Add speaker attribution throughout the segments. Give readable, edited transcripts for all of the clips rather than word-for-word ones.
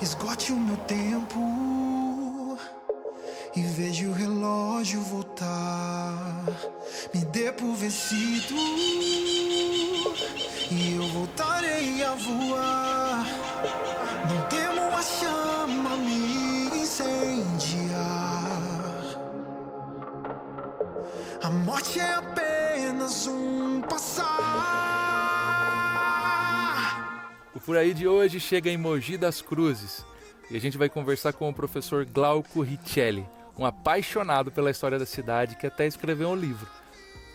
Speaker 1: Esgote o meu tempo e vejo o relógio voltar. Me dê por vencido e eu voltarei a voar. Não temo a chama me incendiar. A morte é apenas um passar.
Speaker 2: O Por Aí de hoje chega em Mogi das Cruzes e a gente vai conversar com o professor Glauco Richelli, um apaixonado pela história da cidade que até escreveu um livro.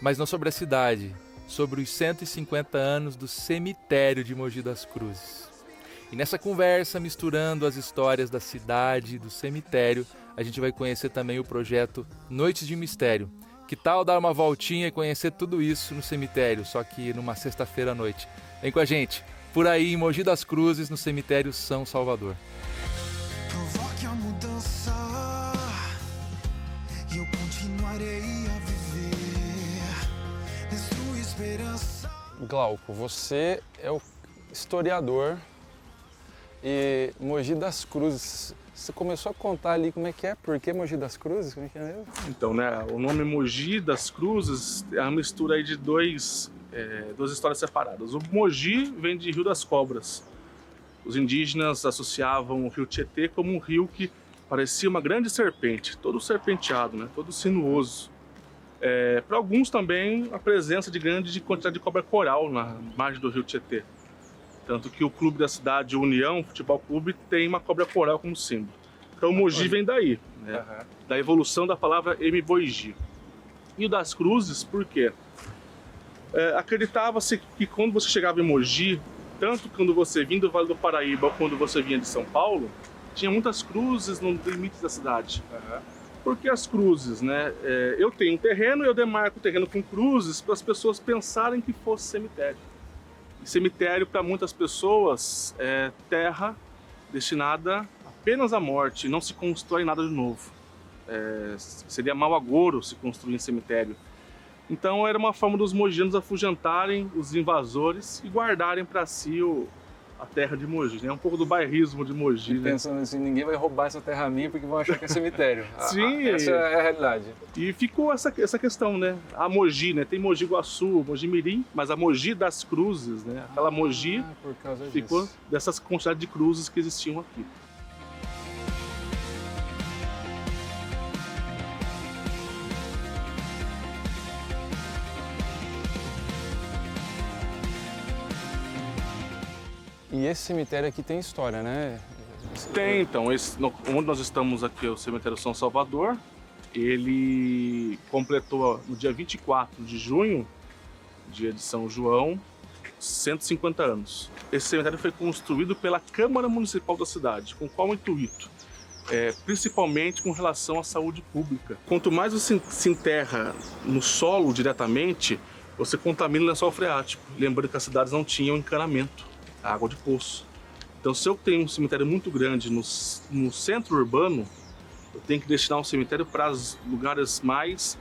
Speaker 2: Mas não sobre a cidade, sobre os 150 anos do cemitério de Mogi das Cruzes. E nessa conversa, misturando as histórias da cidade e do cemitério, a gente vai conhecer também o projeto Noites de Mistério. Que tal dar uma voltinha e conhecer tudo isso no cemitério, só que numa sexta-feira à noite? Vem com a gente! Por aí, em Mogi das Cruzes, no cemitério São Salvador.
Speaker 1: Provoque a mudança e eu continuarei a viver. Destrua esperança.
Speaker 3: Glauco, você é o historiador e Mogi das Cruzes. Você começou a contar ali como é que é, por que Mogi das Cruzes, como é que é mesmo?
Speaker 4: Então, né, o nome Mogi das Cruzes é uma mistura aí de duas histórias separadas. O Mogi vem de Rio das Cobras. Os indígenas associavam o rio Tietê como um rio que parecia uma grande serpente, todo serpenteado, né, todo sinuoso. Para alguns também a presença de grande quantidade de cobra coral na margem do rio Tietê. Tanto que o clube da cidade, União Futebol Clube, tem uma cobra coral como símbolo. Então o Mogi vem daí, né? Da evolução da palavra Mboigi. E o das Cruzes, por quê? Acreditava-se que quando você chegava em Mogi, tanto quando você vinha do Vale do Paraíba ou quando você vinha de São Paulo, tinha muitas cruzes no limite da cidade. Por que as cruzes, né? Eu tenho um terreno e eu demarco o terreno com cruzes para as pessoas pensarem que fosse cemitério. E cemitério, para muitas pessoas, é terra destinada apenas à morte, não se constrói nada de novo. Seria mau agouro se construir em cemitério. Então era uma forma dos mogianos afugentarem os invasores e guardarem para si a terra de Mogi, né? Um pouco do bairrismo de Mogi, né?
Speaker 3: Pensando assim, ninguém vai roubar essa terra minha porque vão achar que é cemitério.
Speaker 4: Sim.
Speaker 3: Essa é a realidade.
Speaker 4: E ficou essa questão, né? A Mogi, né? Tem Mogi Guaçu, Mogi Mirim, mas a Mogi das Cruzes, né? Aquela Mogi
Speaker 3: por causa
Speaker 4: ficou
Speaker 3: disso.
Speaker 4: dessas quantidades de cruzes que existiam aqui.
Speaker 3: E esse cemitério aqui tem história, né?
Speaker 4: Tem, então. Onde nós estamos aqui é o cemitério São Salvador. Ele completou no dia 24 de junho, dia de São João, 150 anos. Esse cemitério foi construído pela Câmara Municipal da cidade. Com qual intuito? Principalmente com relação à saúde pública. Quanto mais você se enterra no solo diretamente, você contamina o lençol freático. Lembrando que as cidades não tinham encanamento, água de poço. Então, se eu tenho um cemitério muito grande no centro urbano, eu tenho que destinar um cemitério para os lugares mais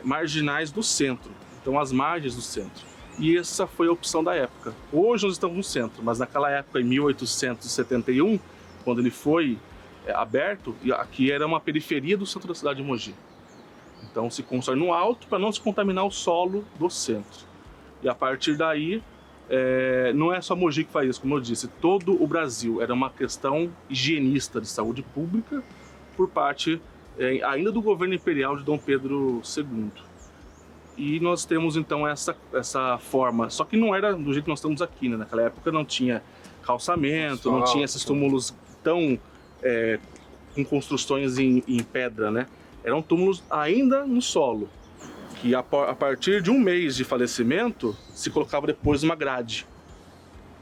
Speaker 4: marginais do centro. Então, as margens do centro. E essa foi a opção da época. Hoje nós estamos no centro, mas naquela época, em 1871, quando ele foi aberto, aqui era uma periferia do centro da cidade de Mogi. Então, se constrói no alto para não se contaminar o solo do centro. E a partir daí, não é só Mogi que faz isso, como eu disse, todo o Brasil. Era uma questão higienista de saúde pública por parte ainda do governo imperial de Dom Pedro II. E nós temos então essa forma, só que não era do jeito que nós estamos aqui, né? Naquela época não tinha calçamento, não tinha esses túmulos tão com construções em pedra, né? Eram túmulos ainda no solo, que a partir de um mês de falecimento se colocava depois uma grade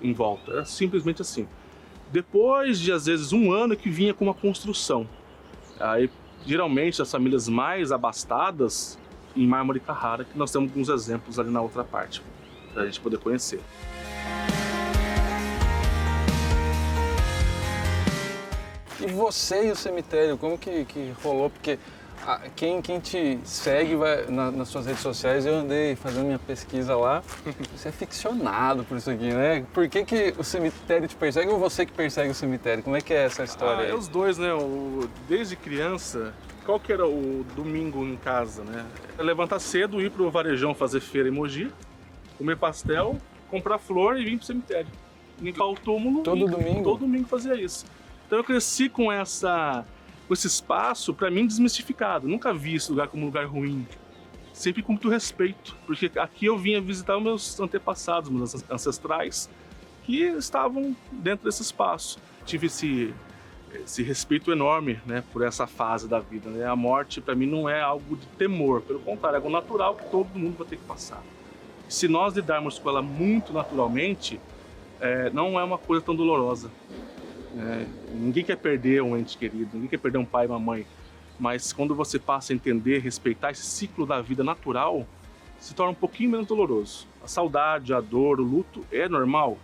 Speaker 4: em volta. Era simplesmente assim. Depois de às vezes um ano que vinha com uma construção. Aí geralmente as famílias mais abastadas em mármore Carrara, que nós temos alguns exemplos ali na outra parte para a gente poder conhecer.
Speaker 3: E você e o cemitério, como que rolou? Porque Quem te segue nas suas redes sociais, eu andei fazendo minha pesquisa lá. Você é ficcionado por isso aqui, né? Por que o cemitério te persegue ou você que persegue o cemitério? Como é que é essa história aí?
Speaker 4: É os dois, né? Desde criança, qual que era o domingo em casa, né? É levantar cedo, ir pro varejão fazer feira em Mogi, comer pastel, comprar flor e vir pro cemitério. Limpar o túmulo.
Speaker 3: Todo domingo?
Speaker 4: Todo domingo fazia isso. Então eu cresci com esse espaço, para mim, desmistificado. Nunca vi esse lugar como um lugar ruim. Sempre com muito respeito, porque aqui eu vinha visitar os meus antepassados, meus ancestrais, que estavam dentro desse espaço. Tive esse respeito enorme, né, por essa fase da vida, né? A morte, para mim, não é algo de temor, pelo contrário, é algo natural que todo mundo vai ter que passar. Se nós lidarmos com ela muito naturalmente, não é uma coisa tão dolorosa. Ninguém quer perder um ente querido, ninguém quer perder um pai e uma mãe, mas quando você passa a entender, respeitar esse ciclo da vida natural, se torna um pouquinho menos doloroso. A saudade, a dor, o luto é normal,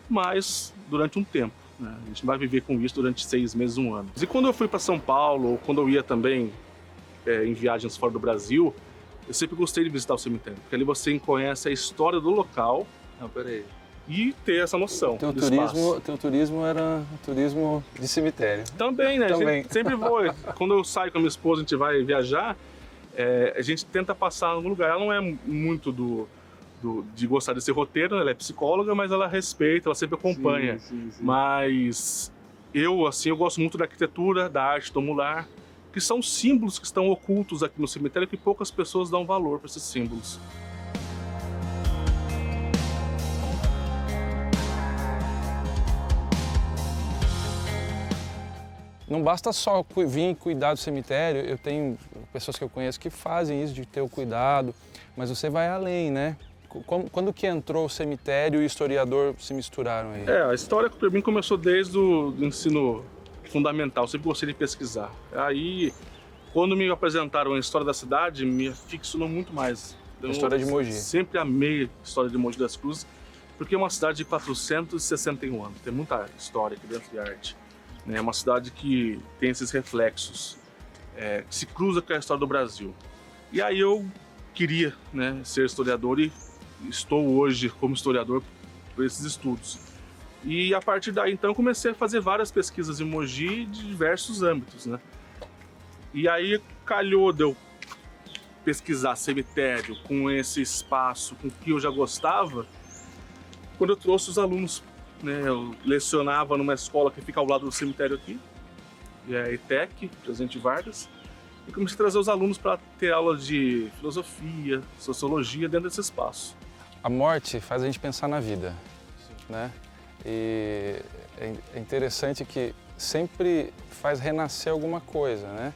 Speaker 4: mas durante um tempo, né? A gente não vai viver com isso durante 6 meses, 1 ano. E quando eu fui para São Paulo, ou quando eu ia também em viagens fora do Brasil, eu sempre gostei de visitar o cemitério, porque ali você conhece a história do local.
Speaker 2: Não, peraí.
Speaker 4: E ter essa noção
Speaker 3: Teu turismo era turismo de cemitério.
Speaker 4: Também, né?
Speaker 3: Também.
Speaker 4: A gente sempre foi. Quando eu saio com a minha esposa, a gente vai viajar, a gente tenta passar em algum lugar. Ela não é muito de gostar desse roteiro, ela é psicóloga, mas ela respeita, ela sempre acompanha.
Speaker 3: Sim.
Speaker 4: Mas eu gosto muito da arquitetura, da arte tumular, que são símbolos que estão ocultos aqui no cemitério, que poucas pessoas dão valor para esses símbolos.
Speaker 3: Não basta só vir cuidar do cemitério, eu tenho pessoas que eu conheço que fazem isso, de ter o cuidado, mas você vai além, né? Quando que entrou o cemitério e o historiador se misturaram aí?
Speaker 4: A história para mim começou desde o ensino fundamental, sempre gostei de pesquisar. Aí, quando me apresentaram a história da cidade, me ficcionou muito mais.
Speaker 3: A história de Mogi.
Speaker 4: Sempre amei a história de Mogi das Cruzes, porque é uma cidade de 461 anos, tem muita história aqui dentro de arte. É uma cidade que tem esses reflexos, que se cruza com a história do Brasil. E aí eu queria, né, ser historiador e estou hoje como historiador por esses estudos. E a partir daí, então, comecei a fazer várias pesquisas em Mogi de diversos âmbitos, né? E aí calhou de eu pesquisar cemitério com esse espaço, com o que eu já gostava, quando eu trouxe os alunos. Eu lecionava numa escola que fica ao lado do cemitério aqui, que é a ETEC, Presidente Vargas, e comecei a trazer os alunos para ter aula de filosofia, sociologia dentro desse espaço.
Speaker 3: A morte faz a gente pensar na vida, né? E é interessante que sempre faz renascer alguma coisa, né?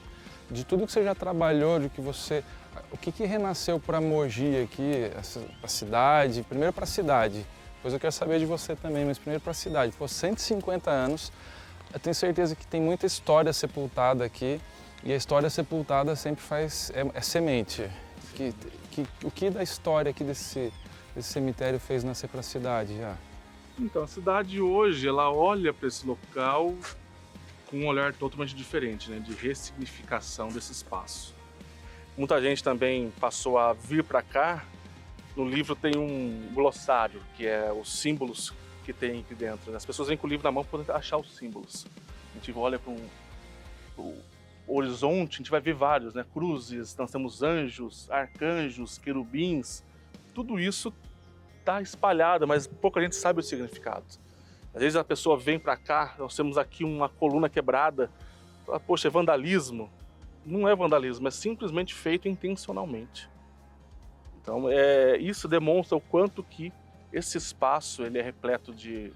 Speaker 3: De tudo que você já trabalhou, o que renasceu para Mogi aqui, a cidade, primeiro para a cidade. Depois eu quero saber de você também, mas primeiro para a cidade. Por 150 anos, eu tenho certeza que tem muita história sepultada aqui, e a história sepultada sempre é semente. O que da história aqui desse cemitério fez nascer para a cidade já?
Speaker 4: Então, a cidade hoje, ela olha para esse local com um olhar totalmente diferente, né, de ressignificação desse espaço. Muita gente também passou a vir para cá. No livro tem um glossário, que é os símbolos que tem aqui dentro. As pessoas vêm com o livro na mão para poder achar os símbolos. A gente olha para o horizonte, a gente vai ver vários, né? Cruzes, nós temos anjos, arcanjos, querubins. Tudo isso está espalhado, mas pouca gente sabe o significado. Às vezes a pessoa vem para cá, nós temos aqui uma coluna quebrada. Fala, poxa, é vandalismo. Não é vandalismo, é simplesmente feito intencionalmente. Então, isso demonstra o quanto que esse espaço ele é repleto de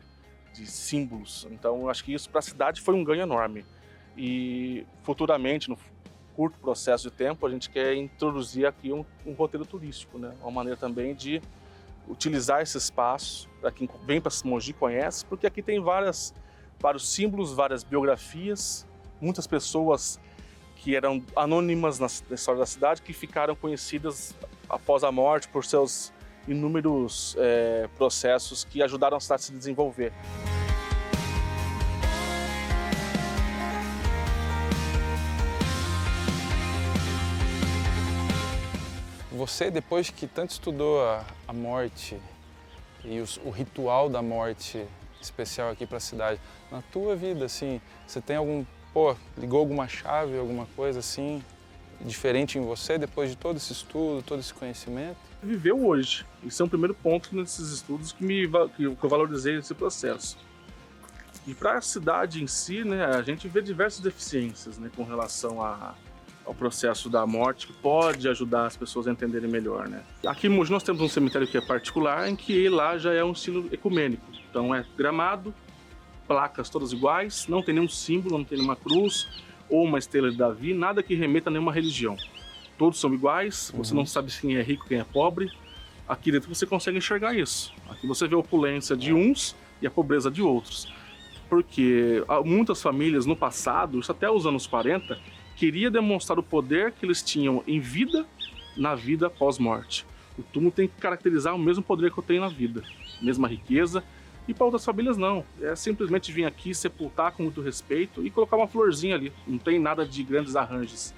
Speaker 4: símbolos. Então, eu acho que isso para a cidade foi um ganho enorme. E futuramente, no curto processo de tempo, a gente quer introduzir aqui um roteiro turístico, né? Uma maneira também de utilizar esse espaço para quem vem para Mogi conhece, porque aqui tem vários símbolos, várias biografias, muitas pessoas que eram anônimas na história da cidade, que ficaram conhecidas após a morte por seus inúmeros processos que ajudaram a cidade a se desenvolver.
Speaker 3: você, depois que tanto estudou a morte e o ritual da morte especial aqui para a cidade, na tua vida, assim, você tem ligou alguma chave, alguma coisa assim, diferente em você depois de todo esse estudo, todo esse conhecimento?
Speaker 4: Viveu hoje. Isso é um primeiro ponto nesses estudos que eu valorizei esse processo. E para a cidade em si, né, a gente vê diversas deficiências, né, com relação ao processo da morte, que pode ajudar as pessoas a entenderem melhor, né. Aqui em Mogi nós temos um cemitério que é particular, em que lá já é um estilo ecumênico. Então é gramado, placas todas iguais, não tem nenhum símbolo, não tem nenhuma cruz ou uma estrela de Davi, nada que remeta a nenhuma religião. Todos são iguais, você não sabe quem é rico, quem é pobre. Aqui dentro você consegue enxergar isso. Aqui você vê a opulência de uns e a pobreza de outros. Porque muitas famílias no passado, isso até os anos 40, queria demonstrar o poder que eles tinham em vida, na vida pós-morte. O túmulo tem que caracterizar o mesmo poder que eu tenho na vida, mesma riqueza. E para outras famílias não, é simplesmente vir aqui sepultar com muito respeito e colocar uma florzinha ali, não tem nada de grandes arranjos.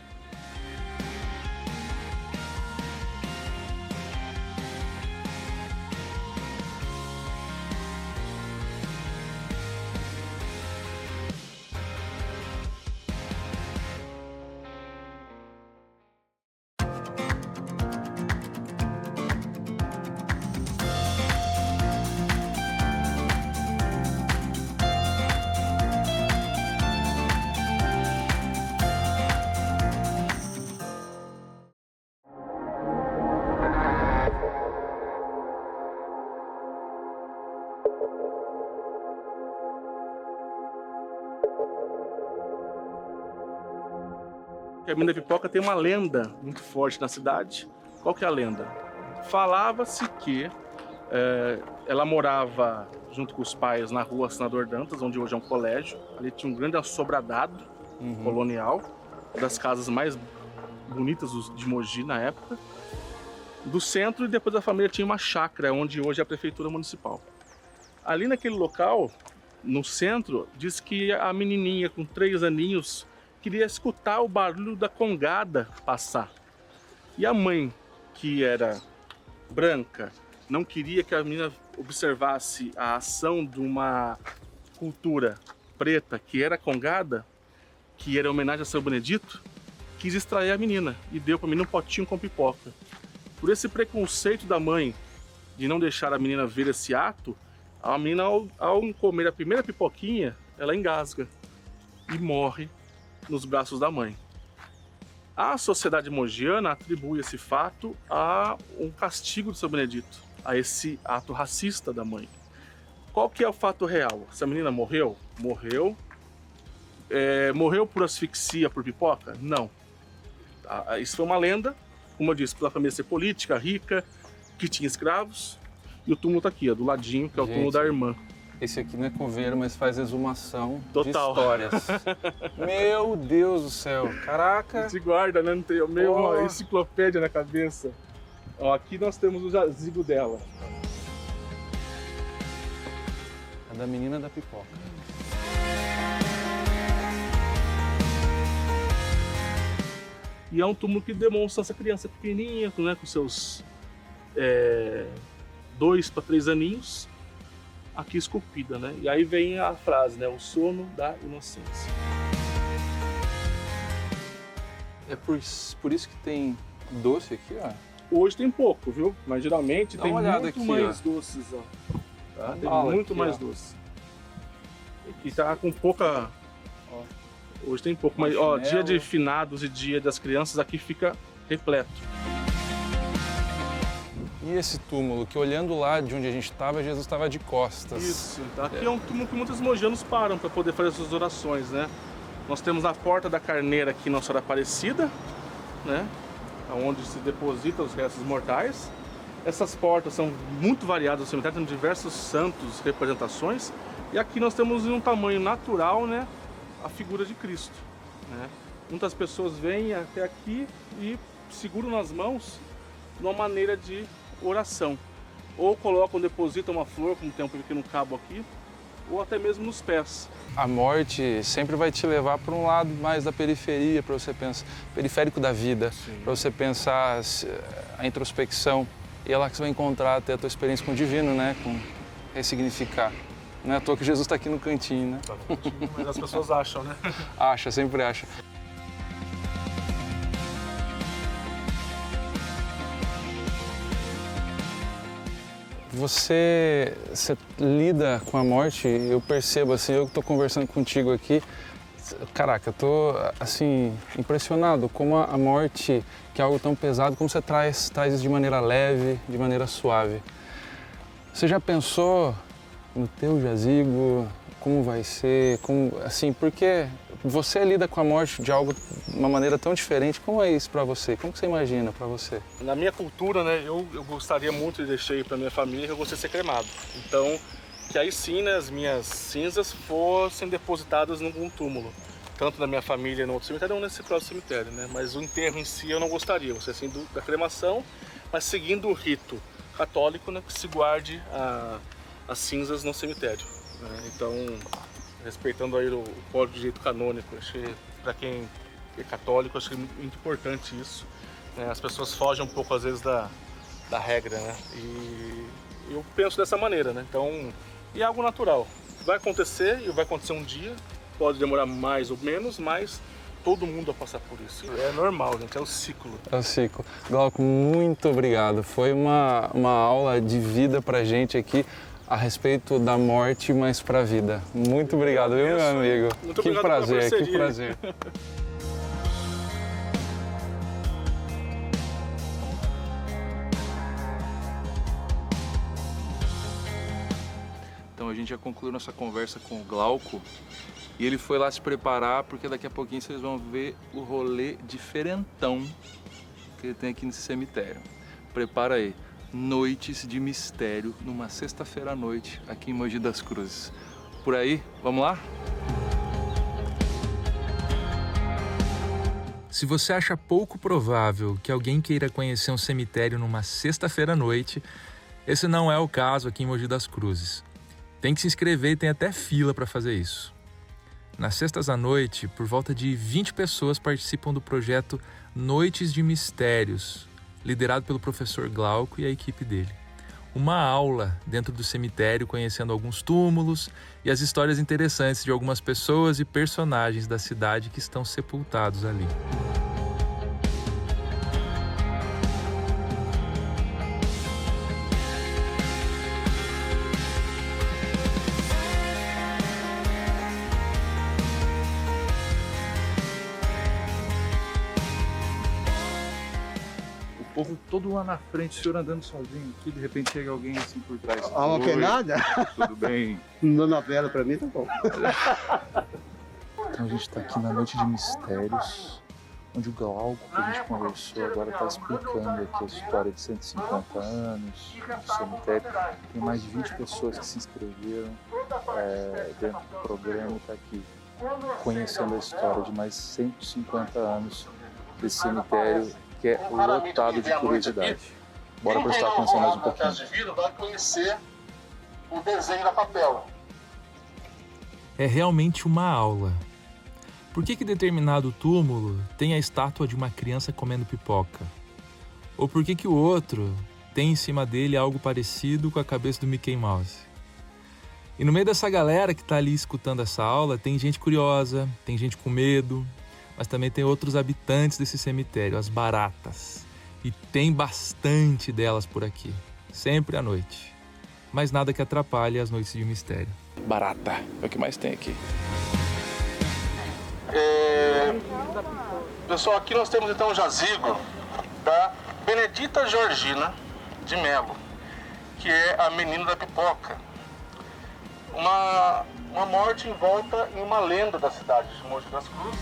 Speaker 4: A Menina da Pipoca tem uma lenda muito forte na cidade. Qual que é a lenda? Falava-se que ela morava junto com os pais na rua Senador Dantas, onde hoje é um colégio. Ali tinha um grande assobradado colonial, das casas mais bonitas de Mogi na época. Do centro, e depois a família tinha uma chácara, onde hoje é a prefeitura municipal. Ali naquele local, no centro, diz que a menininha com 3 aninhos queria escutar o barulho da congada passar. E a mãe, que era branca, não queria que a menina observasse a ação de uma cultura preta, que era a congada, que era homenagem a São Benedito, quis extrair a menina e deu para a menina um potinho com pipoca. Por esse preconceito da mãe de não deixar a menina ver esse ato, a menina, ao comer a primeira pipoquinha, ela engasga e morre nos braços da mãe. A sociedade mogiana atribui esse fato a um castigo de São Benedito, a esse ato racista da mãe. Qual que é o fato real? Essa menina morreu? Morreu. Morreu por asfixia por pipoca? Não. Isso foi uma lenda, como eu disse, pela família ser política, rica, que tinha escravos. E o túmulo está aqui, do ladinho, que é o túmulo da irmã.
Speaker 3: Esse aqui não é coveiro, mas faz exumação
Speaker 4: Total.
Speaker 3: de histórias. Meu Deus do céu, caraca!
Speaker 4: Se guarda, né? Não tem meio uma enciclopédia na cabeça. Ó, aqui nós temos o jazigo dela.
Speaker 3: É da Menina da Pipoca.
Speaker 4: E é um túmulo que demonstra essa criança pequenininha, né, com seus 2 para 3 aninhos, aqui esculpida, né? E aí vem a frase, né? O sono da inocência.
Speaker 3: É por isso que tem doce aqui, ó.
Speaker 4: Hoje tem pouco, viu? Mas geralmente
Speaker 3: Dá
Speaker 4: tem
Speaker 3: uma olhada
Speaker 4: muito
Speaker 3: aqui,
Speaker 4: mais
Speaker 3: ó.
Speaker 4: doces, ó. Tá? Tem
Speaker 3: Olha
Speaker 4: muito
Speaker 3: aqui,
Speaker 4: mais
Speaker 3: ó.
Speaker 4: doce. E tá com pouca... Ó, hoje tem pouco, mas ó, dia de finados e dia das crianças aqui fica repleto.
Speaker 3: E esse túmulo, que olhando lá de onde a gente estava, Jesus estava de costas.
Speaker 4: Isso, tá? Aqui é um túmulo que muitos mogianos param para poder fazer suas orações, né? Nós temos a Porta da Carneira aqui, Nossa Senhora Aparecida, né? Onde se depositam os restos mortais. Essas portas são muito variadas no cemitério, tem diversos santos, representações. E aqui nós temos em um tamanho natural, né, a figura de Cristo, né? Muitas pessoas vêm até aqui e seguram nas mãos numa maneira de oração. Ou colocam, depositam uma flor, como tem um pequeno cabo aqui, ou até mesmo nos pés.
Speaker 3: A morte sempre vai te levar para um lado mais da periferia, para você pensar, periférico da vida, para você pensar a introspecção. E é lá que você vai encontrar até a tua experiência com o divino, né? Com ressignificar. Não é à toa que Jesus está aqui no cantinho, né?
Speaker 4: Tá no cantinho, mas as pessoas acham, né?
Speaker 3: Acha, sempre acha. Você lida com a morte, eu percebo assim, eu que estou conversando contigo aqui, caraca, eu tô assim impressionado como a morte, que é algo tão pesado, como você traz isso de maneira leve, de maneira suave. Você já pensou no teu jazigo, como vai ser, como assim, porque você lida com a morte de algo de uma maneira tão diferente, como é isso para você? Como que você imagina para você?
Speaker 4: Na minha cultura, né, eu gostaria muito de deixar para minha família que eu gostaria de ser cremado. Então, que aí sim, né, as minhas cinzas fossem depositadas num túmulo. Tanto na minha família no outro cemitério, ou nesse próximo cemitério, né? Mas o enterro em si eu não gostaria. Você assim da cremação, mas seguindo o rito católico, né, que se guarde as cinzas no cemitério. Né? Então, respeitando aí o código de direito canônico, achei para quem é católico, acho que é muito importante isso. Né? As pessoas fogem um pouco às vezes da regra, né? E eu penso dessa maneira, né? Então, e é algo natural. Vai acontecer e vai acontecer um dia. Pode demorar mais ou menos, mas todo mundo vai passar por isso. É normal, gente, é o ciclo.
Speaker 3: É o ciclo. Glauco, muito obrigado. Foi uma aula de vida pra gente aqui a respeito da morte, mas pra vida. Muito obrigado, viu, meu amigo?
Speaker 4: Muito
Speaker 3: que
Speaker 4: obrigado
Speaker 3: prazer,
Speaker 4: pela
Speaker 3: que prazer.
Speaker 2: Então a gente já concluiu nossa conversa com o Glauco e ele foi lá se preparar porque daqui a pouquinho vocês vão ver o rolê diferentão que ele tem aqui nesse cemitério. Prepara aí, noites de mistério numa sexta-feira à noite aqui em Mogi das Cruzes. Por aí, vamos lá? Se você acha pouco provável que alguém queira conhecer um cemitério numa sexta-feira à noite, esse não é o caso aqui em Mogi das Cruzes. Tem que se inscrever e tem até fila para fazer isso. Nas sextas à noite, por volta de 20 pessoas participam do projeto Noites de Mistérios, liderado pelo professor Glauco e a equipe dele. Uma aula dentro do cemitério, conhecendo alguns túmulos e as histórias interessantes de algumas pessoas e personagens da cidade que estão sepultados ali. O povo todo lá na frente, o senhor andando sozinho aqui, de repente chega alguém assim por trás.
Speaker 5: Uma
Speaker 2: Oi,
Speaker 5: penada?
Speaker 2: tudo bem?
Speaker 5: Não novela pra mim, tá bom.
Speaker 2: Então a gente está aqui na Noite de Mistérios, onde o Glauco, que a gente conversou, agora está explicando aqui a história de 150 anos do cemitério. Tem mais de 20 pessoas que se inscreveram dentro do programa e está aqui conhecendo a história de mais 150 anos desse cemitério que é lotado de curiosidade. Bora prestar atenção mais um pouquinho.
Speaker 6: De vidro vai conhecer o desenho da capela.
Speaker 2: É realmente uma aula. Por que determinado túmulo tem a estátua de uma criança comendo pipoca? Ou por que o outro tem em cima dele algo parecido com a cabeça do Mickey Mouse? E no meio dessa galera que está ali escutando essa aula, tem gente curiosa, tem gente com medo, mas também tem outros habitantes desse cemitério, as baratas. E tem bastante delas por aqui, sempre à noite. Mas nada que atrapalhe as noites de mistério. Barata, é o que mais tem aqui.
Speaker 6: Pessoal, aqui nós temos então o jazigo da Benedita Georgina de Melo, que é a menina da pipoca. Uma morte envolta em uma lenda da cidade de Mogi das Cruzes.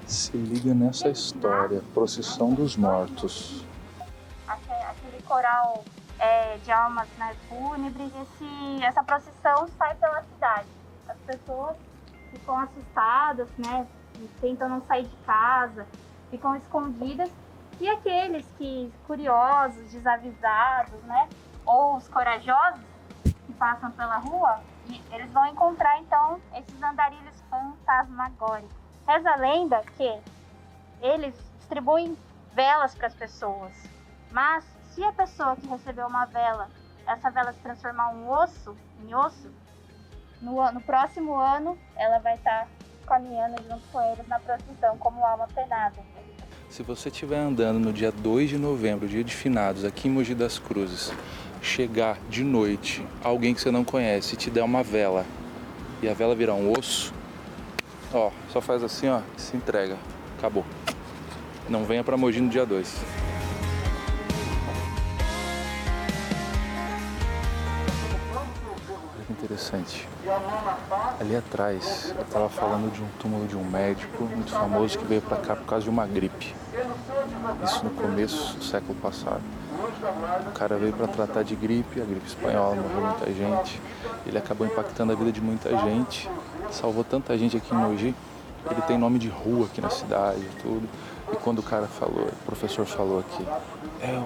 Speaker 2: Se liga nessa história, Procissão dos Mortos.
Speaker 7: Aquele coral de almas, né, fúnebres, essa procissão sai pela cidade. As pessoas ficam assustadas, né, tentam não sair de casa, ficam escondidas. E aqueles que curiosos, desavisados, né, ou os corajosos que passam pela rua, eles vão encontrar então esses andarilhos fantasmagóricos. Reza a lenda que eles distribuem velas para as pessoas, mas se a pessoa que recebeu uma vela, essa vela se transformar em osso, no próximo ano ela vai estar caminhando junto com eles na procissão como alma penada.
Speaker 2: Se você estiver andando no dia 2 de novembro, dia de finados, aqui em Mogi das Cruzes, chegar de noite, alguém que você não conhece, te der uma vela e a vela virar um osso, ó, só faz assim, ó, e se entrega. Acabou. Não venha pra Mogi no dia 2. Olha que interessante. Ali atrás, eu estava falando de um túmulo de um médico muito famoso que veio para cá por causa de uma gripe. Isso no começo do século passado. O cara veio para tratar de gripe, a gripe espanhola, morreu muita gente. Ele acabou impactando a vida de muita gente, salvou tanta gente aqui em Mogi. Ele tem nome de rua aqui na cidade e tudo. E quando o cara falou, o professor falou aqui,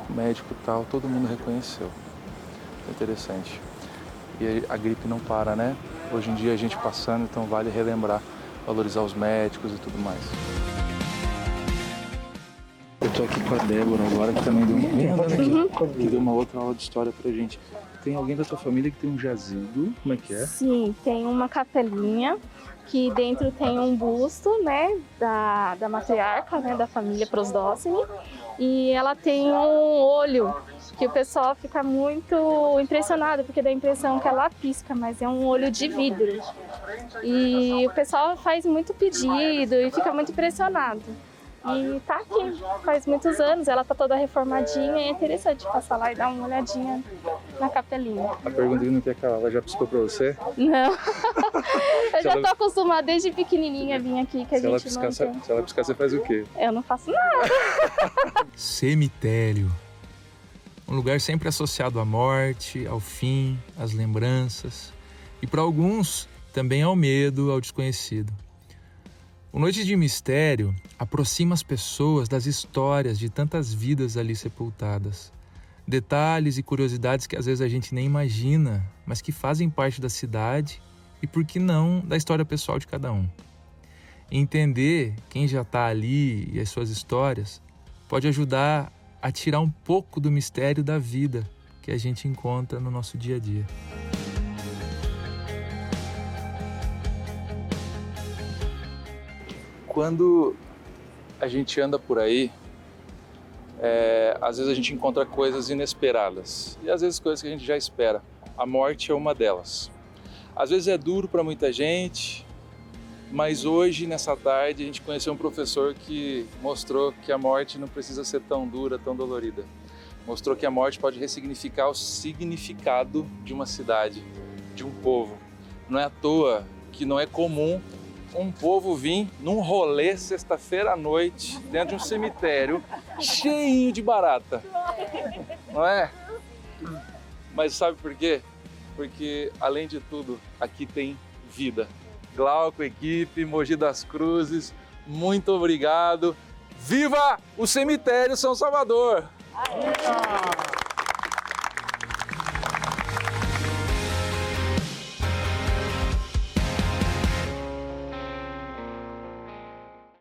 Speaker 2: o médico e tal, todo mundo reconheceu. Interessante. E a gripe não para, né? Hoje em dia a gente passando, então vale relembrar, valorizar os médicos e tudo mais. Eu tô aqui com a Débora agora, que também que deu uma outra aula de história pra gente. Tem alguém da tua família que tem um jazigo, como é que é?
Speaker 8: Sim, tem uma capelinha que dentro tem um busto, né, da matriarca, né, da família Prosdócine, e ela tem um olho que o pessoal fica muito impressionado, porque dá a impressão que ela pisca, mas é um olho de vidro. E o pessoal faz muito pedido e fica muito impressionado. E tá aqui, faz muitos anos, ela tá toda reformadinha e é interessante passar lá e dar uma olhadinha na capelinha.
Speaker 2: A pergunta que não quer calar, ela já piscou pra você?
Speaker 8: Não, eu já tô acostumada desde pequenininha a vir aqui, que a gente não tem.
Speaker 2: Se ela piscar, você faz o quê?
Speaker 8: Eu não faço nada.
Speaker 2: Cemitério. Um lugar sempre associado à morte, ao fim, às lembranças. E para alguns, também ao medo, ao desconhecido. O Noite de Mistério aproxima as pessoas das histórias de tantas vidas ali sepultadas. Detalhes e curiosidades que às vezes a gente nem imagina, mas que fazem parte da cidade e, por que não, da história pessoal de cada um. Entender quem já está ali e as suas histórias pode ajudar a tirar um pouco do mistério da vida que a gente encontra no nosso dia a dia. Quando a gente anda por aí, às vezes a gente encontra coisas inesperadas e às vezes coisas que a gente já espera. A morte é uma delas. Às vezes é duro para muita gente, mas hoje, nessa tarde, a gente conheceu um professor que mostrou que a morte não precisa ser tão dura, tão dolorida. Mostrou que a morte pode ressignificar o significado de uma cidade, de um povo. Não é à toa que não é comum um povo vir num rolê sexta-feira à noite, dentro de um cemitério, cheinho de barata. Não é? Mas sabe por quê? Porque, além de tudo, aqui tem vida. Glauco, equipe, Mogi das Cruzes, muito obrigado. Viva o Cemitério São Salvador!